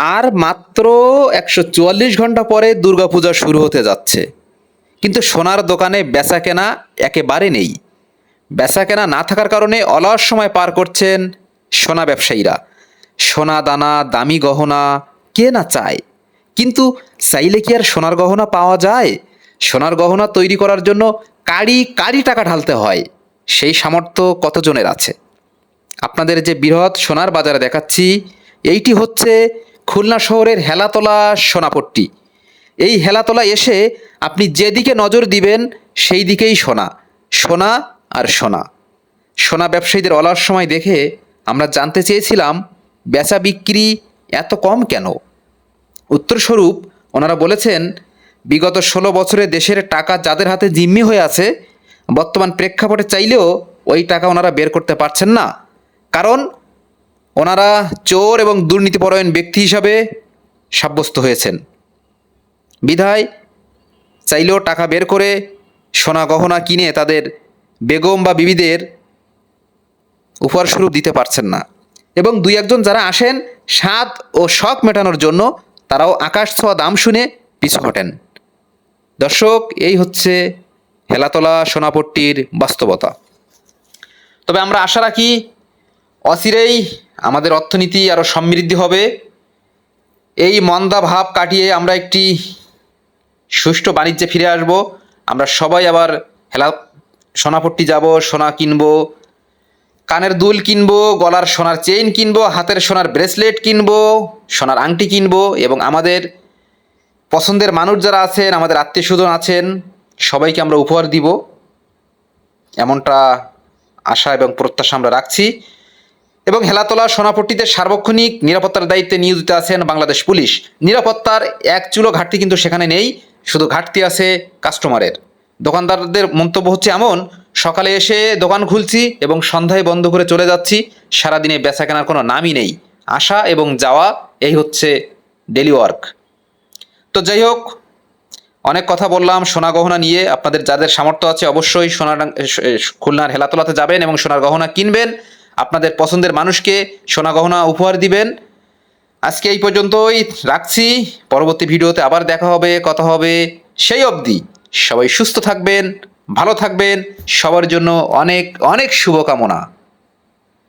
আর মাত্র 144 ঘন্টা পরে দুর্গাপূজা শুরু হতে যাচ্ছে, কিন্তু সোনার দোকানে বেচাকেনা একেবারে নেই। বেচাকেনা না থাকার কারণে অলস সময় পার করছেন সোনা ব্যবসায়ীরা। সোনা দানা, দামি গহনা কে না চায়, কিন্তু চাইলে কি আর সোনার গহনা পাওয়া যায়? সোনার গহনা তৈরি করার জন্য কাড়ি কাড়ি টাকা ঢালতে হয়। সেই সামর্থ্য কতজনের আছে? আপনাদের যে বৃহৎ সোনার বাজারে দেখাচ্ছি, এইটি হচ্ছে খুলনা শহরের হেলাতলা সোনাপট্টি। এই হেলাতলা এসে আপনি যেদিকে নজর দিবেন সেই দিকেই সোনা, সোনা আর সোনা। সোনা ব্যবসায়ীদের অলস সময় দেখে আমরা জানতে চেয়েছিলাম বেচা বিক্রি এত কম কেন। উত্তরস্বরূপ ওনারা বলেছেন, বিগত 16 বছরে দেশের টাকা যাদের হাতে জিম্মি হয়ে আছে, বর্তমান প্রেক্ষাপটে চাইলেও ওই টাকা ওনারা বের করতে পারছেন না। কারণ ওনারা চোর এবং দুর্নীতিপরায়ণ ব্যক্তি হিসাবে সাব্যস্ত হয়েছেন। বিধায় চাইলেও টাকা বের করে সোনা গহনা কিনে তাদের বেগম বা বিবিদের উপহারস্বরূপ দিতে পারছেন না। এবং দুই একজন যারা আসেন স্বাদ ও শখ মেটানোর জন্য, তারাও আকাশ ছোঁয়া দাম শুনে পিছু হটেন। দর্শক, এই হচ্ছে হেলাতলা সোনাপট্টির বাস্তবতা। তবে আমরা আশা রাখি অচিরেই আমাদের অর্থনীতি আরও সমৃদ্ধি হবে। এই মন্দা ভাব কাটিয়ে আমরা একটি সুষ্ঠু বাণিজ্যে ফিরে আসব। আমরা সবাই আবার সোনাপট্টি যাব, সোনা কিনবো, কানের দুল কিনবো, গলার সোনার চেইন কিনবো, হাতের সোনার ব্রেসলেট কিনবো, সোনার আংটি কিনবো এবং আমাদের পছন্দের মানুষ যারা আছেন, আমাদের আত্মীয় স্বজন আছেন, সবাইকে আমরা উপহার দিব, এমনটা আশা এবং প্রত্যাশা আমরা রাখছি। এবং হেলাতলা সোনাপট্টিতে সার্বক্ষণিক নিরাপত্তার দায়িত্বে নিয়োজিত আছেন বাংলাদেশ পুলিশ। নিরাপত্তার এক চুলো ঘাটতি কিন্তু সেখানে নেই, শুধু ঘাটতি আছে কাস্টমারের। দোকানদারদের মন্তব্য হচ্ছে এমন, সকালে এসে দোকান খুলছি এবং সন্ধ্যায় বন্ধ করে চলে যাচ্ছি, সারাদিনে বেচা কেনার কোনো নামই নেই। আসা এবং যাওয়া, এই হচ্ছে ডেলি ওয়ার্ক। তো যাই হোক, অনেক কথা বললাম সোনা গহনা নিয়ে। আপনাদের যাদের সামর্থ্য আছে অবশ্যই খুলনার হেলাতলাতে যাবেন এবং সোনার গহনা কিনবেন, আপনাদের পছন্দের মানুষকে সোনা গহনা উপহার দিবেন। আজকে এই পর্যন্তই রাখছি। পরবর্তী ভিডিওতে আবার দেখা হবে, কথা হবে। সেই অবধি সবাই সুস্থ থাকবেন, ভালো থাকবেন। সবার জন্য অনেক অনেক শুভকামনা।